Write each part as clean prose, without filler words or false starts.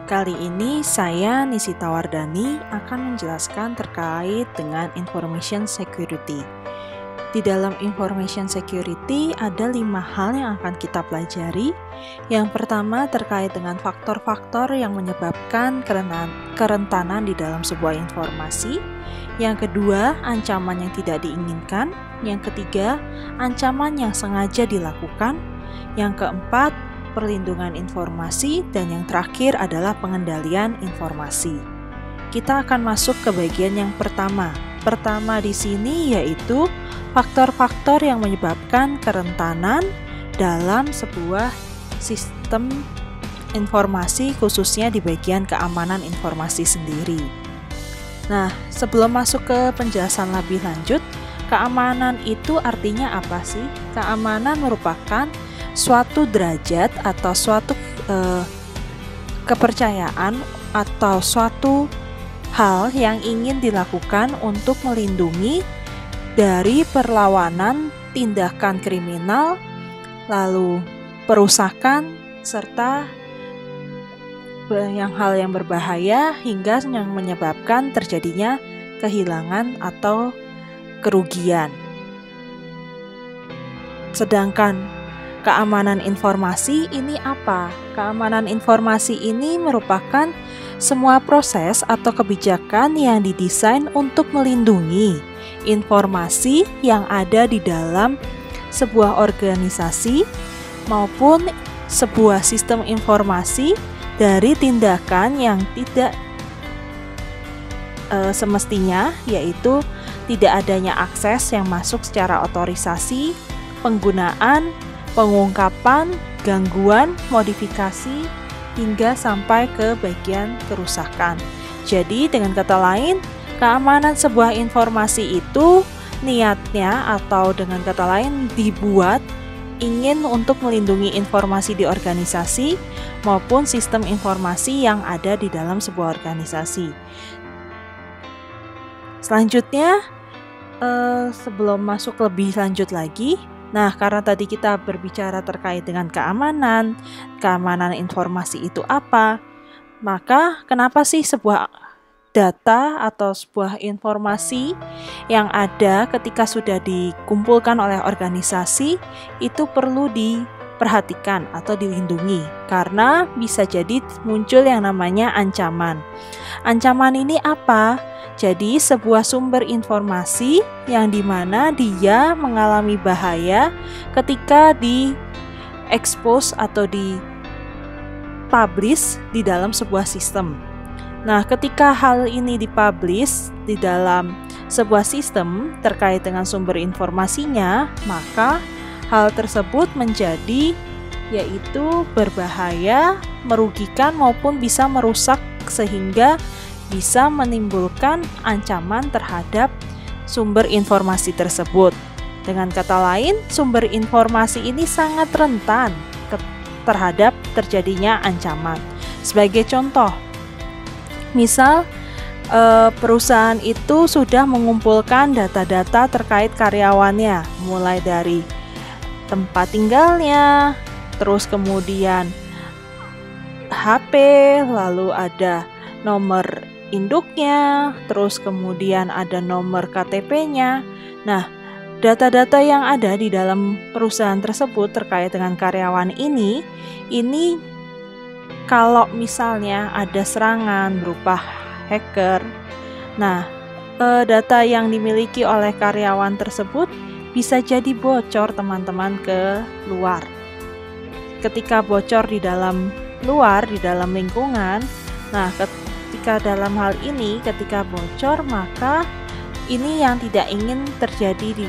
Kali ini saya Nisita Wardani akan menjelaskan terkait dengan information security. Di dalam information security ada 5 hal yang akan kita pelajari. Yang pertama terkait dengan faktor-faktor yang menyebabkan kerentanan di dalam sebuah informasi. Yang kedua, ancaman yang tidak diinginkan. Yang ketiga, ancaman yang sengaja dilakukan. Yang keempat, perlindungan informasi, dan yang terakhir adalah pengendalian informasi. Kita akan masuk ke bagian yang pertama. Pertama di sini yaitu faktor-faktor yang menyebabkan kerentanan dalam sebuah sistem informasi, khususnya di bagian keamanan informasi sendiri. Nah, sebelum masuk ke penjelasan lebih lanjut, keamanan itu artinya apa sih? Keamanan merupakan suatu derajat atau suatu kepercayaan atau suatu hal yang ingin dilakukan untuk melindungi dari perlawanan, tindakan kriminal, lalu perusakan, serta hal yang berbahaya hingga yang menyebabkan terjadinya kehilangan atau kerugian. Sedangkan keamanan informasi ini apa? Keamanan informasi ini merupakan semua proses atau kebijakan yang didesain untuk melindungi informasi yang ada di dalam sebuah organisasi maupun sebuah sistem informasi dari tindakan yang tidak semestinya, yaitu tidak adanya akses yang masuk secara otorisasi, penggunaan, pengungkapan, gangguan, modifikasi, hingga sampai ke bagian kerusakan. Jadi dengan kata lain, keamanan sebuah informasi itu niatnya atau dengan kata lain dibuat ingin untuk melindungi informasi di organisasi maupun sistem informasi yang ada di dalam sebuah organisasi. Selanjutnya, sebelum masuk lebih lanjut lagi, nah, karena tadi kita berbicara terkait dengan keamanan informasi itu apa, maka kenapa sih sebuah data atau sebuah informasi yang ada ketika sudah dikumpulkan oleh organisasi itu perlu diperhatikan atau dilindungi? Karena bisa jadi muncul yang namanya ancaman. Ancaman ini apa? Jadi sebuah sumber informasi yang dimana dia mengalami bahaya ketika di-expose atau di-publish di dalam sebuah sistem. Nah, ketika hal ini di-publish di dalam sebuah sistem terkait dengan sumber informasinya, maka hal tersebut menjadi yaitu berbahaya, merugikan maupun bisa merusak sehingga bisa menimbulkan ancaman terhadap sumber informasi tersebut. Dengan kata lain, sumber informasi ini sangat rentan terhadap terjadinya ancaman. Sebagai contoh, misal perusahaan itu sudah mengumpulkan data-data terkait karyawannya, mulai dari tempat tinggalnya, terus kemudian HP, lalu ada nomor induknya, terus kemudian ada nomor KTP-nya. Nah, data-data yang ada di dalam perusahaan tersebut terkait dengan karyawan ini kalau misalnya ada serangan berupa hacker, nah data yang dimiliki oleh karyawan tersebut bisa jadi bocor teman-teman ke luar. Ketika bocor di dalam luar, di dalam lingkungan, nah ketika dalam hal ini, ketika bocor, maka ini yang tidak ingin terjadi di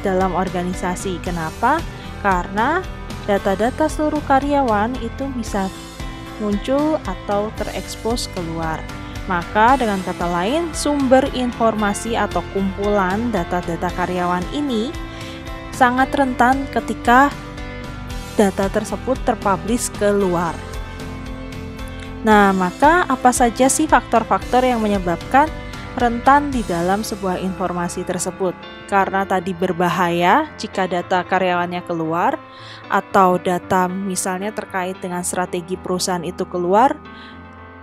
dalam organisasi. Kenapa? Karena data-data seluruh karyawan itu bisa muncul atau terekspos keluar. Maka dengan kata lain, sumber informasi atau kumpulan data-data karyawan ini sangat rentan ketika data tersebut terpublish keluar. Nah, maka apa saja sih faktor-faktor yang menyebabkan rentan di dalam sebuah informasi tersebut? karena tadi berbahaya jika data karyawannya keluar atau data misalnya terkait dengan strategi perusahaan itu keluar.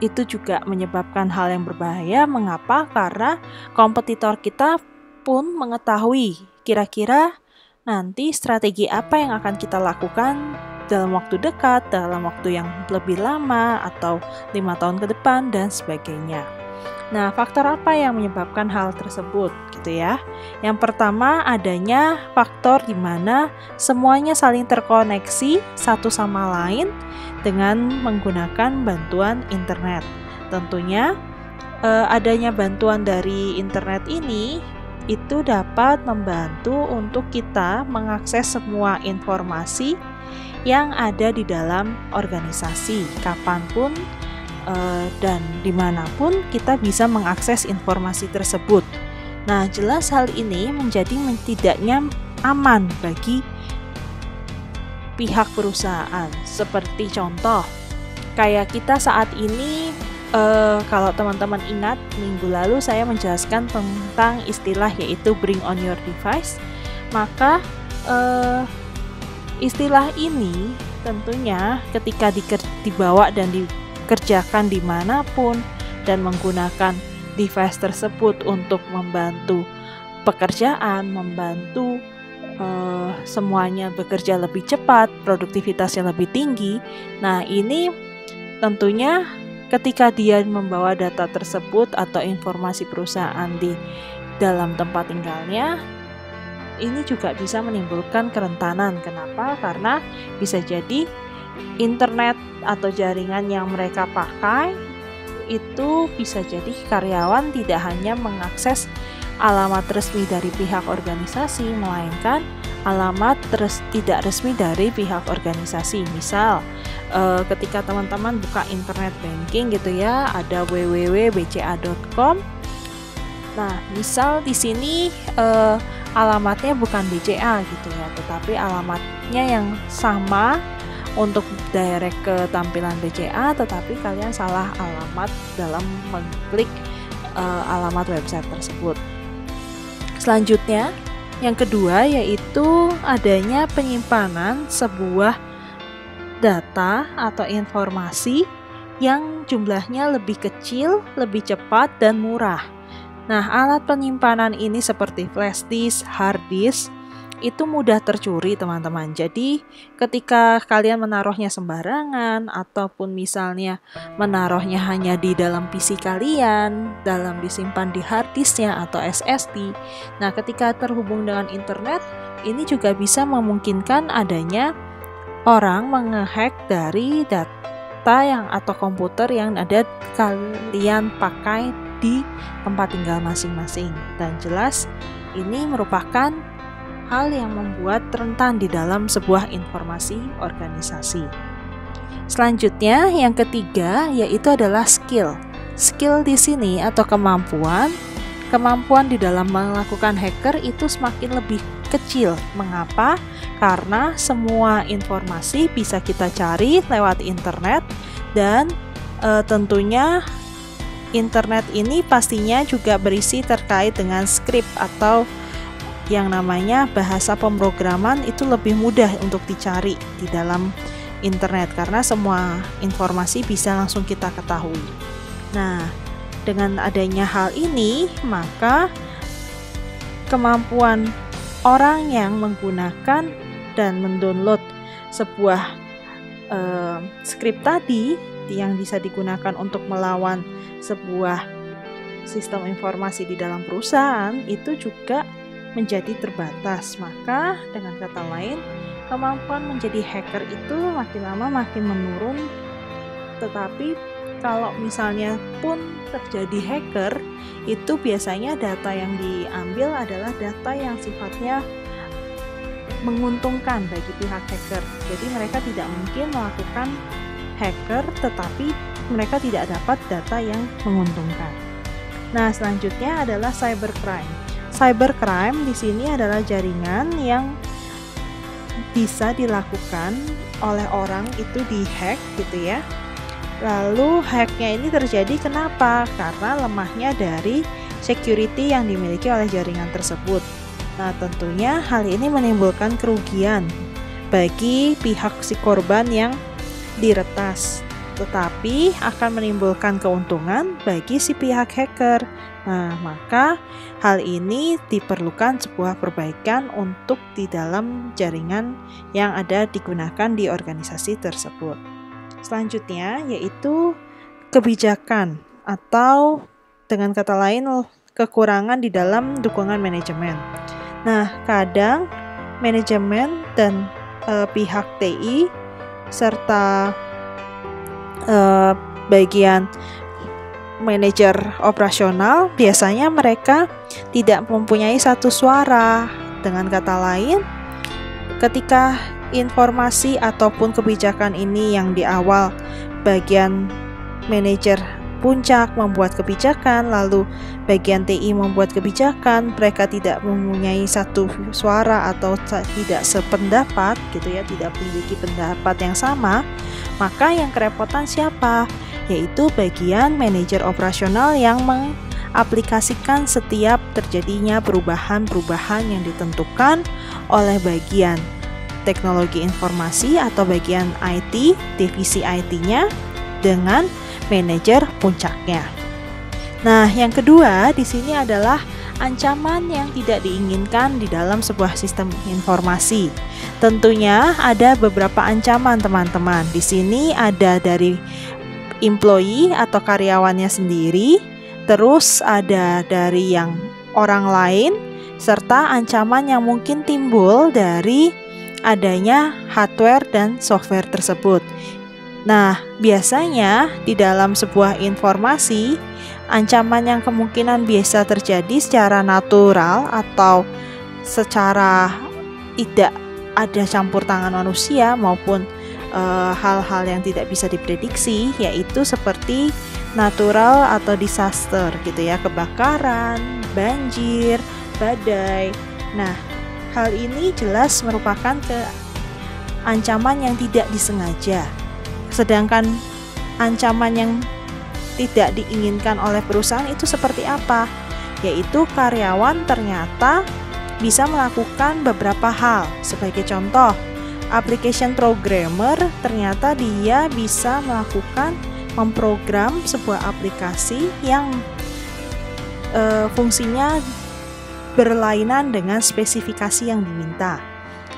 Itu juga menyebabkan hal yang berbahaya. Mengapa? Karena kompetitor kita pun mengetahui kira-kira nanti strategi apa yang akan kita lakukan dalam waktu dekat, dalam waktu yang lebih lama, atau 5 tahun ke depan, dan sebagainya. Nah, faktor apa yang menyebabkan hal tersebut, gitu ya? Yang pertama, adanya faktor di mana semuanya saling terkoneksi satu sama lain dengan menggunakan bantuan internet. Tentunya, adanya bantuan dari internet ini itu dapat membantu untuk kita mengakses semua informasi yang ada di dalam organisasi, kapanpun dan dimanapun kita bisa mengakses informasi tersebut. Nah, jelas hal ini menjadi tidaknya aman bagi pihak perusahaan. Seperti contoh, kayak kita saat ini, kalau teman-teman ingat, minggu lalu saya menjelaskan tentang istilah yaitu bring on your device. Maka istilah ini tentunya ketika dibawa dan dikerjakan dimanapun dan menggunakan device tersebut untuk membantu pekerjaan, membantu semuanya bekerja lebih cepat, produktivitasnya lebih tinggi. Nah, ini tentunya ketika dia membawa data tersebut atau informasi perusahaan di dalam tempat tinggalnya, ini juga bisa menimbulkan kerentanan. Kenapa? Karena bisa jadi internet atau jaringan yang mereka pakai itu bisa jadi karyawan tidak hanya mengakses alamat resmi dari pihak organisasi, melainkan alamat tidak resmi dari pihak organisasi. Misal, ketika teman-teman buka internet banking gitu ya, ada www.bca.com. Nah, misal di sini alamatnya bukan BCA gitu ya, tetapi alamatnya yang sama untuk direct ke tampilan BCA, tetapi kalian salah alamat dalam mengklik alamat website tersebut. Selanjutnya, yang kedua yaitu adanya penyimpanan sebuah data atau informasi yang jumlahnya lebih kecil, lebih cepat, dan murah. Nah, alat penyimpanan ini seperti flash disk, hard disk, itu mudah tercuri teman-teman. Jadi ketika kalian menaruhnya sembarangan ataupun misalnya menaruhnya hanya di dalam PC kalian, dalam disimpan di hard disknya atau SSD. Nah, ketika terhubung dengan internet, ini juga bisa memungkinkan adanya orang menghack dari data yang atau komputer yang ada kalian pakai di tempat tinggal masing-masing. Dan jelas ini merupakan hal yang membuat rentan di dalam sebuah informasi organisasi. Selanjutnya, yang ketiga yaitu adalah skill. Skill di sini atau kemampuan di dalam melakukan hacker itu semakin lebih kecil. Mengapa? Karena semua informasi bisa kita cari lewat internet dan tentunya internet ini pastinya juga berisi terkait dengan script atau yang namanya bahasa pemrograman. Itu lebih mudah untuk dicari di dalam internet karena semua informasi bisa langsung kita ketahui. Nah, dengan adanya hal ini, maka kemampuan orang yang menggunakan dan mendownload sebuah script tadi yang bisa digunakan untuk melawan sebuah sistem informasi di dalam perusahaan itu juga menjadi terbatas. Maka dengan kata lain, kemampuan menjadi hacker itu makin lama makin menurun. Tetapi kalau misalnya pun terjadi hacker, itu biasanya data yang diambil adalah data yang sifatnya menguntungkan bagi pihak hacker. Jadi mereka tidak mungkin melakukan hacker tetapi mereka tidak dapat data yang menguntungkan. Nah, selanjutnya adalah cybercrime. Cybercrime di sini adalah jaringan yang bisa dilakukan oleh orang itu di-hack gitu ya. Lalu hacknya ini terjadi kenapa? Karena lemahnya dari security yang dimiliki oleh jaringan tersebut. Nah, tentunya hal ini menimbulkan kerugian bagi pihak si korban yang diretas, tetapi akan menimbulkan keuntungan bagi si pihak hacker. Nah, maka hal ini diperlukan sebuah perbaikan untuk di dalam jaringan yang ada digunakan di organisasi tersebut. Selanjutnya yaitu kebijakan atau dengan kata lain kekurangan di dalam dukungan manajemen. Nah, kadang manajemen dan pihak TI serta bagian manajer operasional biasanya mereka tidak mempunyai satu suara. Dengan kata lain, ketika informasi ataupun kebijakan ini yang di awal bagian manajer puncak membuat kebijakan, lalu bagian TI membuat kebijakan, mereka tidak mempunyai satu suara atau tidak sependapat gitu ya, tidak memiliki pendapat yang sama, maka yang kerepotan siapa? Yaitu bagian manajer operasional yang mengaplikasikan setiap terjadinya perubahan-perubahan yang ditentukan oleh bagian teknologi informasi atau bagian IT, divisi IT-nya dengan manajer puncaknya. Nah, yang kedua di sini adalah ancaman yang tidak diinginkan di dalam sebuah sistem informasi. Tentunya ada beberapa ancaman, teman-teman. Di sini ada dari employee atau karyawannya sendiri, terus ada dari yang orang lain, serta ancaman yang mungkin timbul dari adanya hardware dan software tersebut. Nah, biasanya di dalam sebuah informasi, ancaman yang kemungkinan biasa terjadi secara natural atau secara tidak ada campur tangan manusia maupun hal-hal yang tidak bisa diprediksi, yaitu seperti natural atau disaster gitu ya, kebakaran, banjir, badai. Nah, hal ini jelas merupakan ancaman yang tidak disengaja. Sedangkan ancaman yang tidak diinginkan oleh perusahaan itu seperti apa? Yaitu karyawan ternyata bisa melakukan beberapa hal. Sebagai contoh, application programmer ternyata dia bisa memprogram sebuah aplikasi yang fungsinya berlainan dengan spesifikasi yang diminta.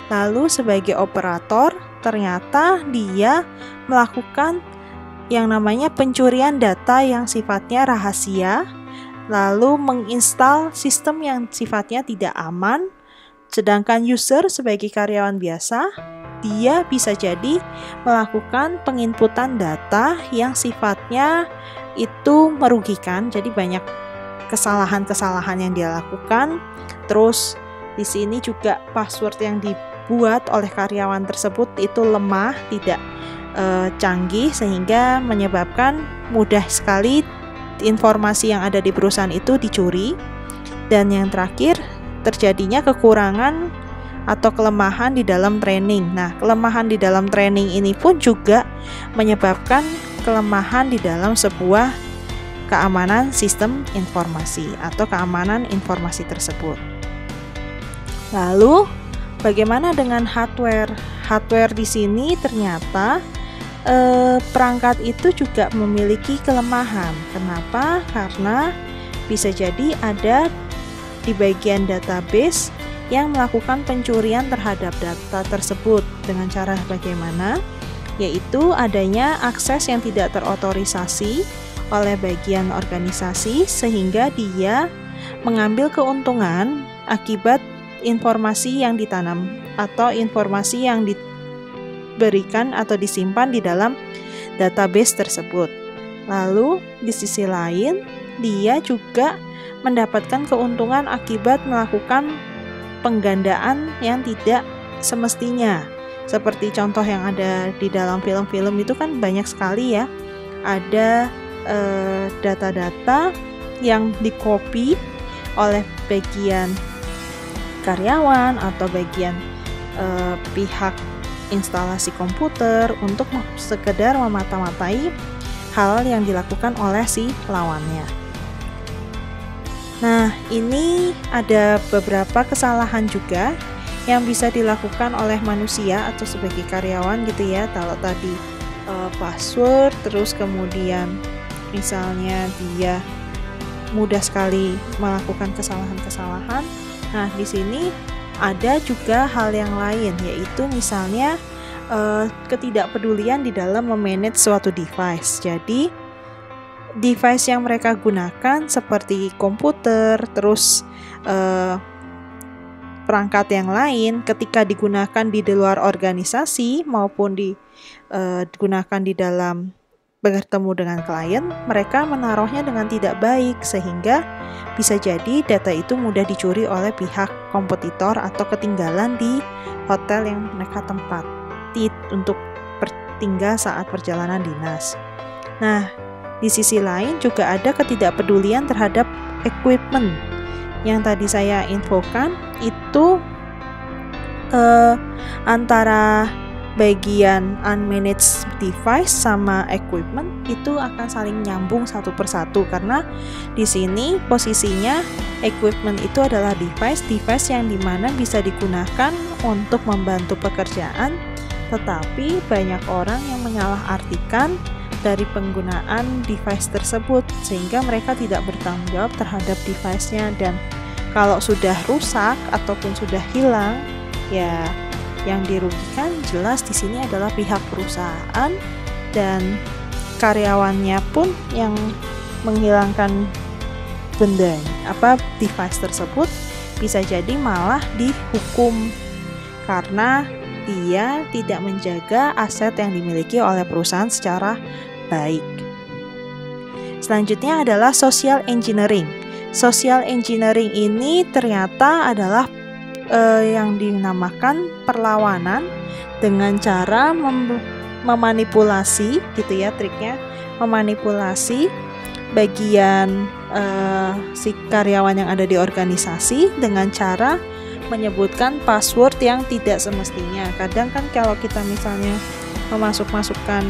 Lalu sebagai operator ternyata dia melakukan yang namanya pencurian data yang sifatnya rahasia, lalu menginstal sistem yang sifatnya tidak aman. Sedangkan user sebagai karyawan biasa, dia bisa jadi melakukan penginputan data yang sifatnya itu merugikan. Jadi banyak kesalahan-kesalahan yang dia lakukan. Terus di sini juga password yang dibuat oleh karyawan tersebut itu lemah, tidak canggih, sehingga menyebabkan mudah sekali informasi yang ada di perusahaan itu dicuri. Dan yang terakhir, terjadinya kekurangan atau kelemahan di dalam training. Nah, kelemahan di dalam training ini pun juga menyebabkan kelemahan di dalam sebuah keamanan sistem informasi atau keamanan informasi tersebut. Lalu, bagaimana dengan hardware? Hardware di sini ternyata perangkat itu juga memiliki kelemahan. Kenapa? Karena bisa jadi ada di bagian database yang melakukan pencurian terhadap data tersebut. Dengan cara bagaimana? Yaitu adanya akses yang tidak terotorisasi oleh bagian organisasi, sehingga dia mengambil keuntungan akibat informasi yang ditanam atau informasi yang diberikan atau disimpan di dalam database tersebut. Lalu di sisi lain, dia juga mendapatkan keuntungan akibat melakukan penggandaan yang tidak semestinya. Seperti contoh yang ada di dalam film-film itu kan banyak sekali ya. Ada data-data yang di-copy oleh bagian karyawan atau bagian pihak instalasi komputer untuk sekedar memata-matai hal yang dilakukan oleh si lawannya. Nah, ini ada beberapa kesalahan juga yang bisa dilakukan oleh manusia atau sebagai karyawan gitu ya. Kalau tadi password, terus kemudian misalnya dia mudah sekali melakukan kesalahan-kesalahan. Nah, di sini ada juga hal yang lain, yaitu misalnya ketidakpedulian di dalam memanage suatu device. Jadi, device yang mereka gunakan seperti komputer, terus perangkat yang lain ketika digunakan di luar organisasi maupun digunakan di dalam bertemu dengan klien, mereka menaruhnya dengan tidak baik sehingga bisa jadi data itu mudah dicuri oleh pihak kompetitor atau ketinggalan di hotel yang mereka tempati untuk tinggal saat perjalanan dinas. Nah, di sisi lain juga ada ketidakpedulian terhadap equipment. Yang tadi saya infokan itu antara bagian unmanaged device sama equipment itu akan saling nyambung satu persatu, karena di sini posisinya equipment itu adalah device yang dimana bisa digunakan untuk membantu pekerjaan, tetapi banyak orang yang menyalahartikan dari penggunaan device tersebut sehingga mereka tidak bertanggung jawab terhadap device-nya, dan kalau sudah rusak ataupun sudah hilang, ya yang dirugikan jelas di sini adalah pihak perusahaan dan karyawannya pun yang menghilangkan device tersebut bisa jadi malah dihukum karena dia tidak menjaga aset yang dimiliki oleh perusahaan secara baik. Selanjutnya adalah social engineering. Social engineering ini ternyata adalah yang dinamakan perlawanan dengan cara memanipulasi gitu ya, triknya memanipulasi bagian si karyawan yang ada di organisasi dengan cara menyebutkan password yang tidak semestinya. Kadang kan kalau kita misalnya memasukkan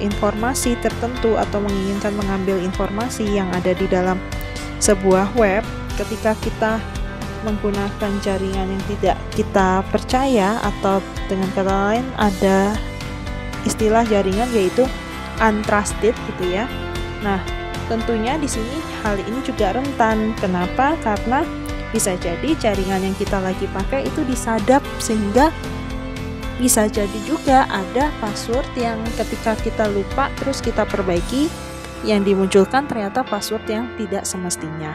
informasi tertentu atau menginginkan mengambil informasi yang ada di dalam sebuah web, ketika kita menggunakan jaringan yang tidak kita percaya, atau dengan kata lain ada istilah jaringan yaitu untrusted gitu ya. Nah, tentunya di sini hal ini juga rentan. Kenapa? Karena bisa jadi jaringan yang kita lagi pakai itu disadap, sehingga bisa jadi juga ada password yang ketika kita lupa terus kita perbaiki, yang dimunculkan ternyata password yang tidak semestinya.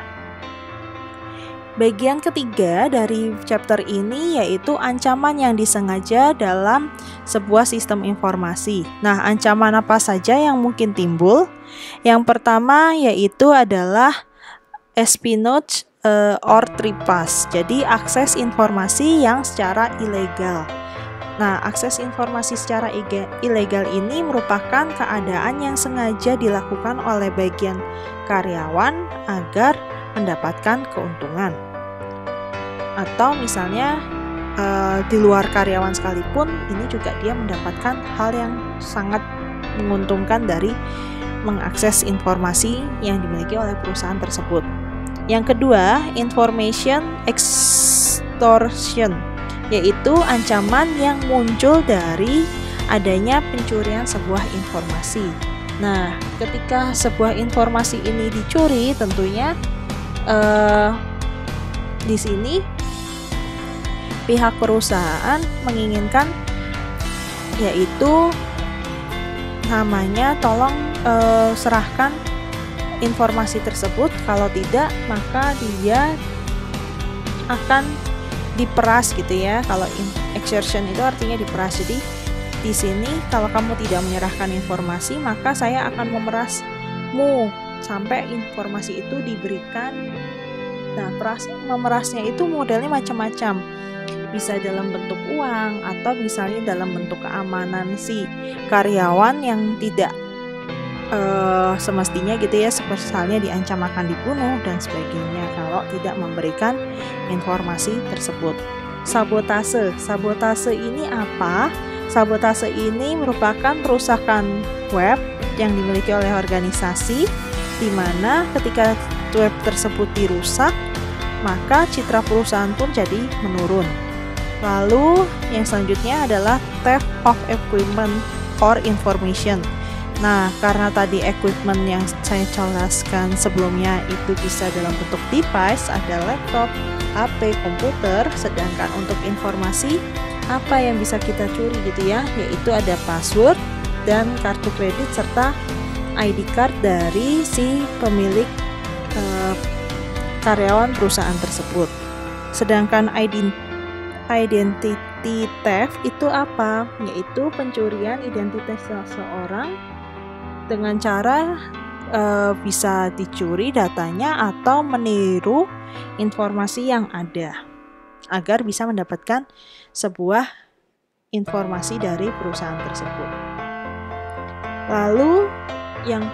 Bagian ketiga dari chapter ini yaitu ancaman yang disengaja dalam sebuah sistem informasi. Nah, ancaman apa saja yang mungkin timbul? Yang pertama yaitu adalah espionage or trespass. Jadi akses informasi yang secara ilegal. Nah, akses informasi secara ilegal ini merupakan keadaan yang sengaja dilakukan oleh bagian karyawan agar mendapatkan keuntungan. Atau misalnya di luar karyawan sekalipun, ini juga dia mendapatkan hal yang sangat menguntungkan dari mengakses informasi yang dimiliki oleh perusahaan tersebut. Yang kedua, information extortion, yaitu ancaman yang muncul dari adanya pencurian sebuah informasi. Nah, ketika sebuah informasi ini dicuri, tentunya di sini pihak perusahaan menginginkan yaitu namanya tolong serahkan informasi tersebut, kalau tidak maka dia akan diperas gitu ya. Kalau extortion itu artinya diperas. Jadi di sini kalau kamu tidak menyerahkan informasi, maka saya akan memerasmu sampai informasi itu diberikan. Nah, memerasnya itu modelnya macam-macam. Bisa dalam bentuk uang atau misalnya dalam bentuk keamanan si karyawan yang tidak semestinya gitu ya, seperti misalnya diancam akan dibunuh dan sebagainya kalau tidak memberikan informasi tersebut. Sabotase ini apa? Sabotase ini merupakan perusakan web yang dimiliki oleh organisasi, di mana ketika web tersebut dirusak, maka citra perusahaan pun jadi menurun. Lalu yang selanjutnya adalah theft of equipment or information. Nah, karena tadi equipment yang saya jelaskan sebelumnya itu bisa dalam bentuk device, ada laptop, HP, komputer, sedangkan untuk informasi apa yang bisa kita curi gitu ya, yaitu ada password dan kartu kredit serta ID card dari si pemilik karyawan perusahaan tersebut. Sedangkan identity theft itu apa? Yaitu pencurian identitas seseorang dengan cara bisa dicuri datanya atau meniru informasi yang ada agar bisa mendapatkan sebuah informasi dari perusahaan tersebut. Lalu yang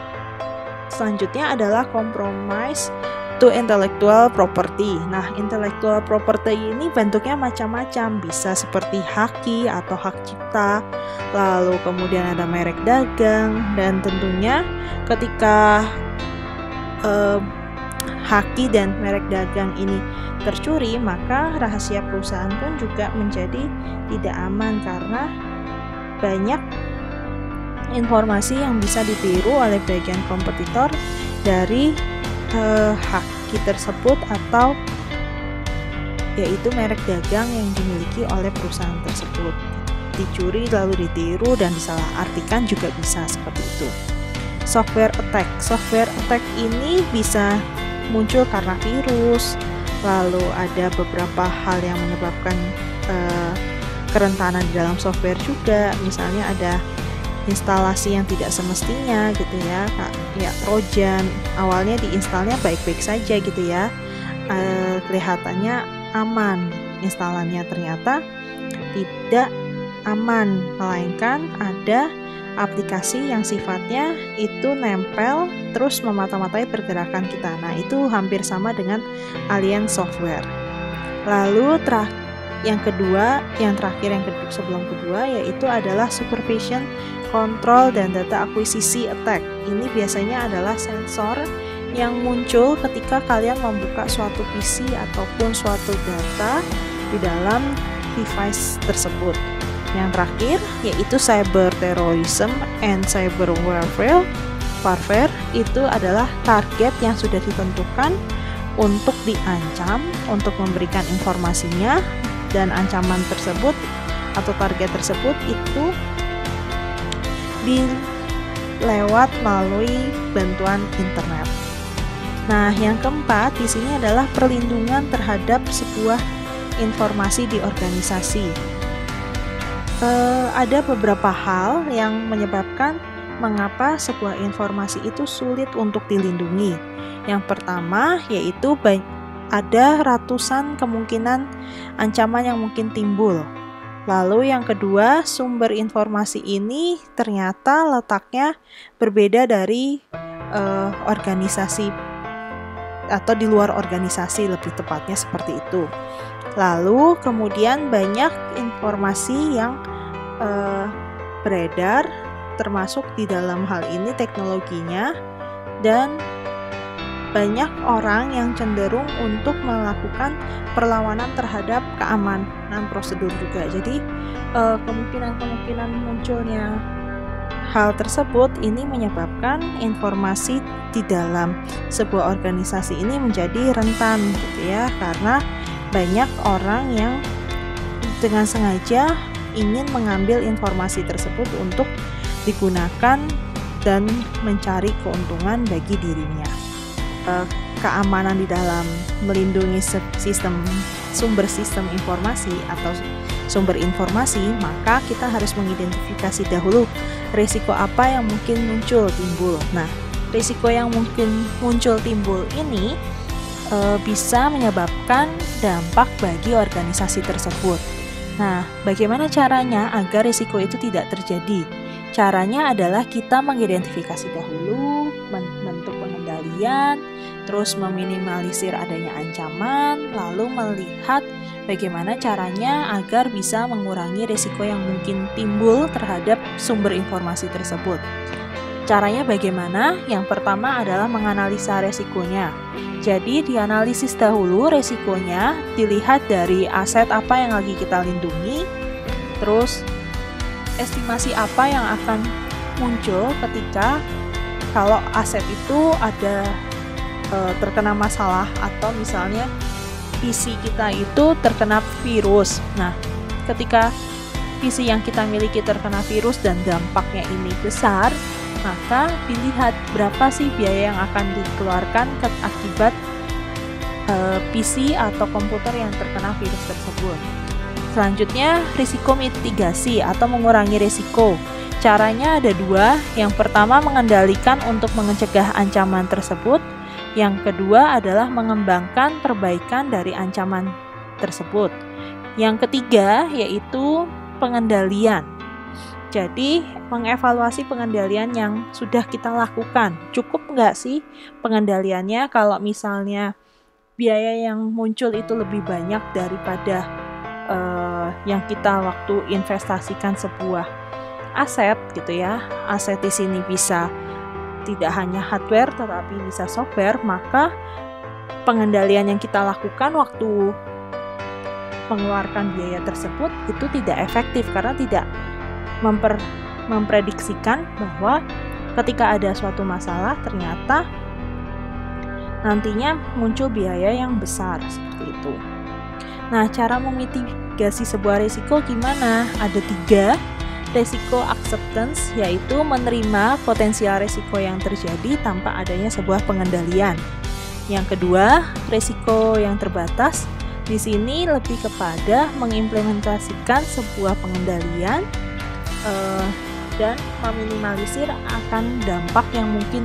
selanjutnya adalah compromise to intellectual property. Nah, intellectual property ini bentuknya macam-macam, bisa seperti haki atau hak cipta, lalu kemudian ada merek dagang, dan tentunya ketika haki dan merek dagang ini tercuri, maka rahasia perusahaan pun juga menjadi tidak aman karena banyak informasi yang bisa ditiru oleh bagian kompetitor dari haki tersebut atau yaitu merek dagang yang dimiliki oleh perusahaan tersebut. Dicuri lalu ditiru dan disalahartikan juga bisa seperti itu. Software attack ini bisa muncul karena virus, lalu ada beberapa hal yang menyebabkan kerentanan di dalam software juga, misalnya ada instalasi yang tidak semestinya gitu ya, Trojan awalnya diinstalnya baik-baik saja gitu ya, kelihatannya aman, instalannya ternyata tidak aman, melainkan ada aplikasi yang sifatnya itu nempel terus memata-matai pergerakan kita. Nah, itu hampir sama dengan alien software. Lalu yang terakhir sebelum kedua yaitu adalah supervision, control, dan data akuisisi attack. Ini biasanya adalah sensor yang muncul ketika kalian membuka suatu PC ataupun suatu data di dalam device tersebut. Yang terakhir yaitu cyber terrorism and cyber warfare. Itu adalah target yang sudah ditentukan untuk diancam, untuk memberikan informasinya, dan ancaman tersebut atau target tersebut itu dilewat melalui bantuan internet. Nah, yang keempat di sini adalah perlindungan terhadap sebuah informasi di organisasi. Ada beberapa hal yang menyebabkan mengapa sebuah informasi itu sulit untuk dilindungi. Yang pertama yaitu ada ratusan kemungkinan ancaman yang mungkin timbul. Lalu yang kedua, sumber informasi ini ternyata letaknya berbeda dari organisasi atau di luar organisasi, lebih tepatnya seperti itu. Lalu kemudian banyak informasi yang beredar, termasuk di dalam hal ini teknologinya, dan banyak orang yang cenderung untuk melakukan perlawanan terhadap keamanan prosedur juga. Jadi kemungkinan munculnya hal tersebut ini menyebabkan informasi di dalam sebuah organisasi ini menjadi rentan gitu ya, karena banyak orang yang dengan sengaja ingin mengambil informasi tersebut untuk digunakan dan mencari keuntungan bagi dirinya. Keamanan di dalam melindungi sumber sistem informasi atau sumber informasi, maka kita harus mengidentifikasi dahulu risiko apa yang mungkin timbul. Nah, risiko yang mungkin timbul ini bisa menyebabkan dampak bagi organisasi tersebut. Nah, bagaimana caranya agar risiko itu tidak terjadi? Caranya adalah kita mengidentifikasi dahulu bentuk pengendalian, terus meminimalisir adanya ancaman, lalu melihat bagaimana caranya agar bisa mengurangi risiko yang mungkin timbul terhadap sumber informasi tersebut. caranya bagaimana? Yang pertama adalah menganalisa resikonya. Jadi dianalisis dahulu resikonya, dilihat dari aset apa yang lagi kita lindungi, terus estimasi apa yang akan muncul ketika kalau aset itu ada terkena masalah, atau misalnya PC kita itu terkena virus. Nah, ketika PC yang kita miliki terkena virus dan dampaknya ini besar, maka dilihat berapa sih biaya yang akan dikeluarkan akibat PC atau komputer yang terkena virus tersebut. Selanjutnya, risiko mitigasi atau mengurangi risiko. Caranya ada dua. Yang pertama, mengendalikan untuk mencegah ancaman tersebut. Yang kedua adalah mengembangkan perbaikan dari ancaman tersebut. Yang ketiga yaitu pengendalian. Jadi, mengevaluasi pengendalian yang sudah kita lakukan. Cukup nggak sih pengendaliannya kalau misalnya biaya yang muncul itu lebih banyak daripada yang kita waktu investasikan sebuah aset gitu ya. Aset di sini bisa tidak hanya hardware tetapi bisa software, maka pengendalian yang kita lakukan waktu mengeluarkan biaya tersebut itu tidak efektif karena tidak memprediksikan bahwa ketika ada suatu masalah ternyata nantinya muncul biaya yang besar seperti itu. Nah, cara memitigasi sebuah risiko gimana? Ada 3. Risiko acceptance, yaitu menerima potensial risiko yang terjadi tanpa adanya sebuah pengendalian. Yang kedua, risiko yang terbatas. Di sini lebih kepada mengimplementasikan sebuah pengendalian dan meminimalisir akan dampak yang mungkin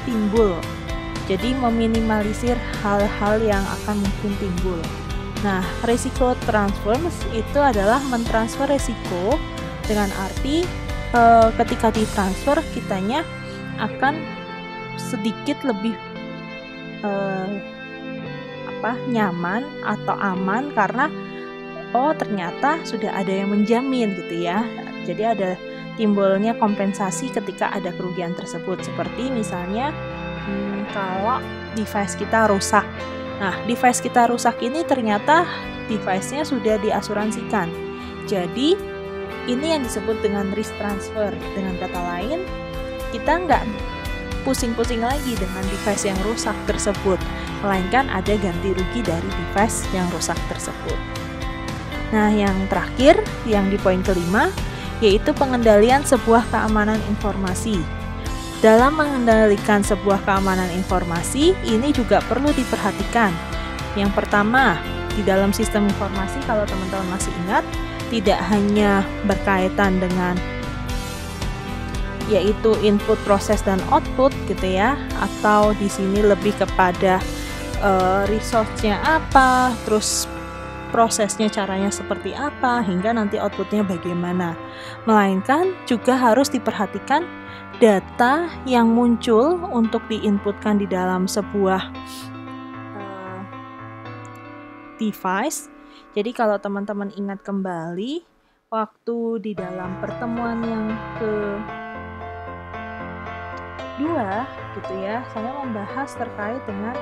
timbul. Jadi meminimalisir hal-hal yang akan mungkin timbul. Nah, risiko transfer itu adalah mentransfer risiko dengan arti ketika ditransfer kitanya akan sedikit lebih nyaman atau aman karena ternyata sudah ada yang menjamin gitu ya. Jadi ada timbulnya kompensasi ketika ada kerugian tersebut, seperti misalnya kalau device kita rusak. Nah, device kita rusak ini ternyata device-nya sudah diasuransikan. Jadi ini yang disebut dengan risk transfer. Dengan kata lain, kita nggak pusing-pusing lagi dengan device yang rusak tersebut, melainkan ada ganti rugi dari device yang rusak tersebut. Nah, yang terakhir, yang di poin kelima, yaitu pengendalian sebuah keamanan informasi. Dalam mengendalikan sebuah keamanan informasi, ini juga perlu diperhatikan. Yang pertama, di dalam sistem informasi, kalau teman-teman masih ingat, tidak hanya berkaitan dengan yaitu input, proses, dan output gitu ya, atau di sini lebih kepada resource-nya apa, terus prosesnya caranya seperti apa, hingga nanti outputnya bagaimana. Melainkan juga harus diperhatikan data yang muncul untuk diinputkan di dalam sebuah device. Jadi kalau teman-teman ingat kembali waktu di dalam pertemuan yang kedua gitu ya, saya membahas terkait dengan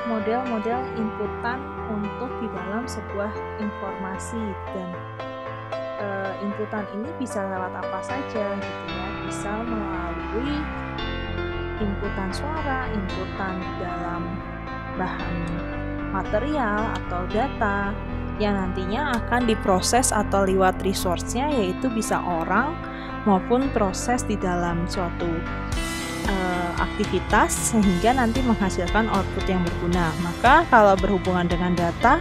model-model inputan untuk di dalam sebuah informasi, dan inputan ini bisa lewat apa saja gitu ya. Bisa melalui inputan suara, inputan di dalam bahan material atau data yang nantinya akan diproses atau lewat resource-nya, yaitu bisa orang maupun proses di dalam suatu aktivitas sehingga nanti menghasilkan output yang berguna. Maka kalau berhubungan dengan data,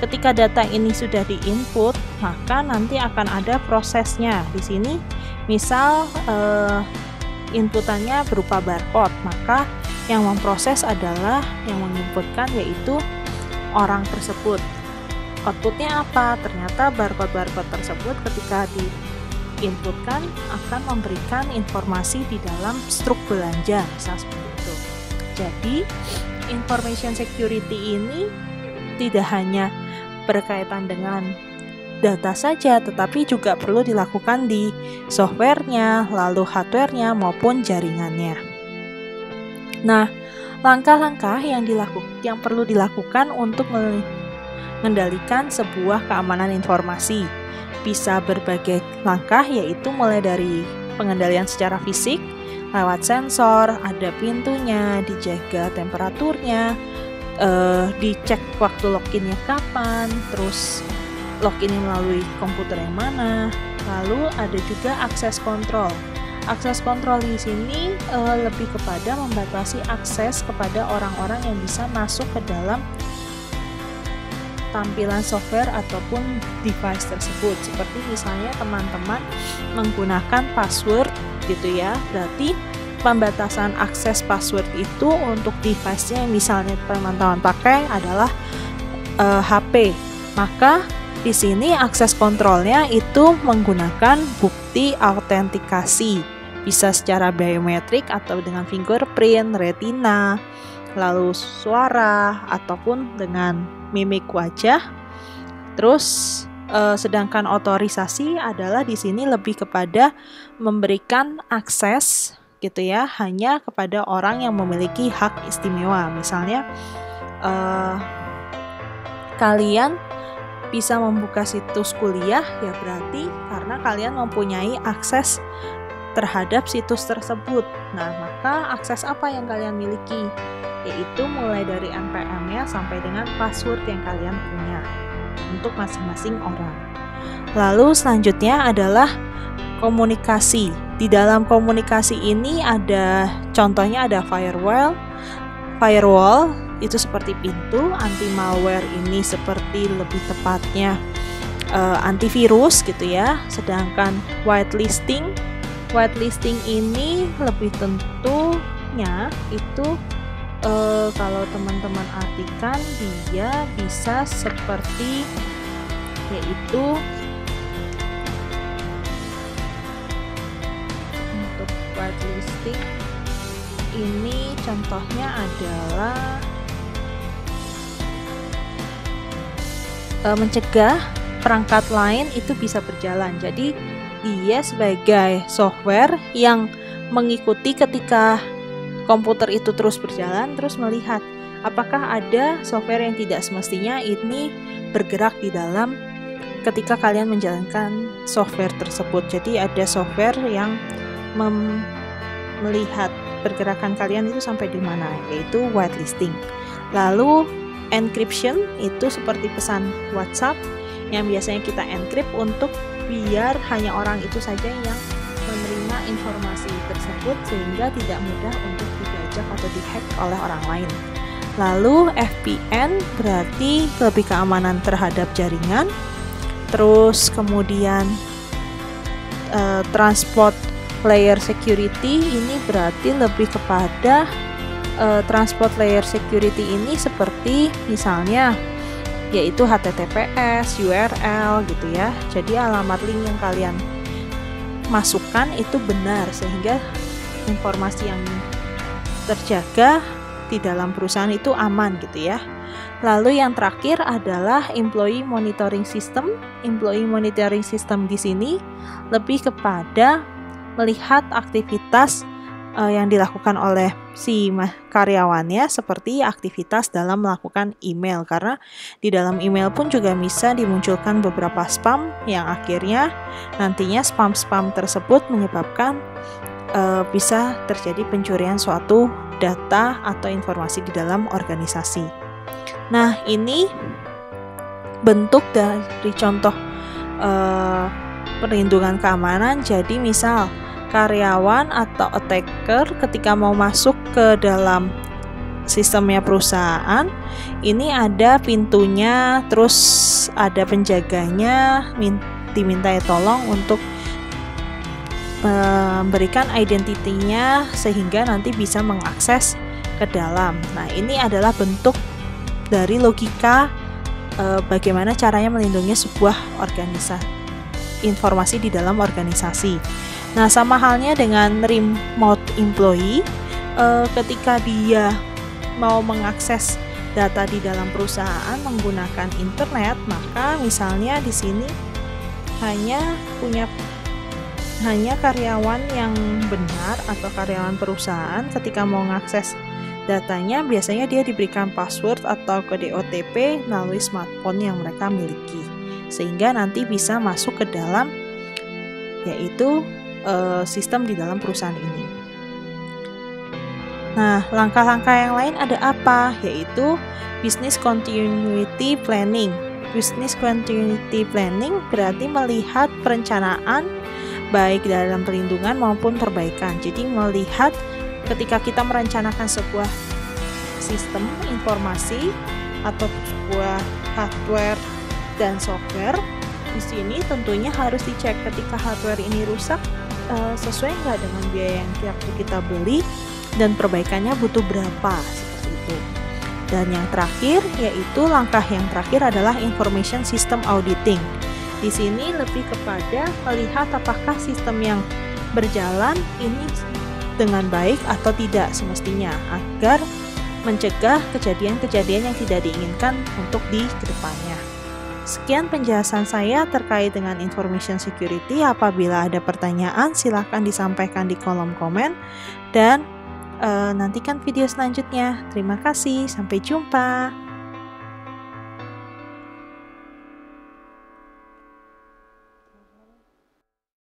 ketika data ini sudah diinput, maka nanti akan ada prosesnya. Di sini misal inputannya berupa barcode, maka yang memproses adalah yang menginputkan, yaitu orang tersebut. Outputnya apa? Ternyata barcode-barcode tersebut ketika diinputkan akan memberikan informasi di dalam struk belanja, misal seperti itu. Jadi information security ini tidak hanya berkaitan dengan data saja, tetapi juga perlu dilakukan di softwarenya, lalu hardwarenya maupun jaringannya. Nah, langkah-langkah yang perlu dilakukan untuk mengendalikan sebuah keamanan informasi bisa berbagai langkah, yaitu mulai dari pengendalian secara fisik lewat sensor, ada pintunya, dijaga temperaturnya, dicek waktu loginnya kapan, terus loginnya melalui komputer yang mana. Lalu ada juga akses kontrol. Akses kontrol di sini lebih kepada membatasi akses kepada orang-orang yang bisa masuk ke dalam tampilan software ataupun device tersebut. Seperti misalnya teman-teman menggunakan password gitu ya. Berarti pembatasan akses password itu untuk device-nya yang misalnya teman-teman pakai adalah HP. Maka di sini akses kontrolnya itu menggunakan bukti autentikasi, bisa secara biometrik atau dengan fingerprint, retina, lalu suara ataupun dengan mimik wajah. Terus sedangkan otorisasi adalah di sini lebih kepada memberikan akses gitu ya, hanya kepada orang yang memiliki hak istimewa. Misalnya kalian bisa membuka situs kuliah, ya berarti karena kalian mempunyai akses terhadap situs tersebut. Nah, maka akses apa yang kalian miliki? Yaitu mulai dari NPM-nya sampai dengan password yang kalian punya untuk masing-masing orang. Lalu selanjutnya adalah komunikasi. Di dalam komunikasi ini ada contohnya ada firewall itu seperti pintu, anti malware ini seperti lebih tepatnya antivirus gitu ya. Sedangkan whitelisting ini lebih tentunya itu kalau teman-teman artikan dia bisa seperti yaitu untuk whitelisting ini contohnya adalah mencegah perangkat lain itu bisa berjalan. Jadi dia sebagai software yang mengikuti ketika komputer itu terus berjalan, terus melihat apakah ada software yang tidak semestinya ini bergerak di dalam ketika kalian menjalankan software tersebut. Jadi ada software yang melihat pergerakan kalian itu sampai di mana, yaitu whitelisting. Lalu encryption itu seperti pesan WhatsApp yang biasanya kita encrypt untuk biar hanya orang itu saja yang menerima informasi tersebut sehingga tidak mudah untuk dibajak atau dihack oleh orang lain. Lalu VPN berarti lebih keamanan terhadap jaringan. Terus kemudian transport layer security ini berarti lebih kepada transport layer security ini seperti misalnya yaitu HTTPS, URL gitu ya. Jadi alamat link yang kalian masukkan itu benar sehingga informasi yang terjaga di dalam perusahaan itu aman gitu ya. Lalu yang terakhir adalah employee monitoring system. Employee monitoring system di sini lebih kepada melihat aktivitas yang dilakukan oleh si karyawannya seperti aktivitas dalam melakukan email, karena di dalam email pun juga bisa dimunculkan beberapa spam yang akhirnya nantinya spam-spam tersebut menyebabkan bisa terjadi pencurian suatu data atau informasi di dalam organisasi. Nah, ini bentuk dari contoh perlindungan keamanan. Jadi misal karyawan atau attacker ketika mau masuk ke dalam sistemnya perusahaan, ini ada pintunya, terus ada penjaganya, diminta tolong untuk memberikan identitinya sehingga nanti bisa mengakses ke dalam. Nah, ini adalah bentuk dari logika bagaimana caranya melindungi sebuah organisasi, informasi di dalam organisasi. Nah, sama halnya dengan remote employee, ketika dia mau mengakses data di dalam perusahaan menggunakan internet, maka misalnya di sini hanya karyawan yang benar atau karyawan perusahaan ketika mau mengakses datanya, biasanya dia diberikan password atau kode OTP melalui smartphone yang mereka miliki, sehingga nanti bisa masuk ke dalam yaitu sistem di dalam perusahaan ini. Nah, langkah-langkah yang lain ada apa? Yaitu Business Continuity Planning. Business Continuity Planning berarti melihat perencanaan baik dalam perlindungan maupun perbaikan. Jadi melihat ketika kita merencanakan sebuah sistem informasi atau sebuah hardware dan software, di sini tentunya harus dicek ketika hardware ini rusak sesuai nggak dengan biaya yang kita beli dan perbaikannya butuh berapa, seperti itu. Dan yang terakhir, yaitu langkah yang terakhir adalah Information System Auditing. Di sini lebih kepada melihat apakah sistem yang berjalan ini dengan baik atau tidak semestinya, agar mencegah kejadian-kejadian yang tidak diinginkan untuk di kedepannya. Sekian penjelasan saya terkait dengan information security. Apabila ada pertanyaan, silahkan disampaikan di kolom komen dan nantikan video selanjutnya. Terima kasih, sampai jumpa.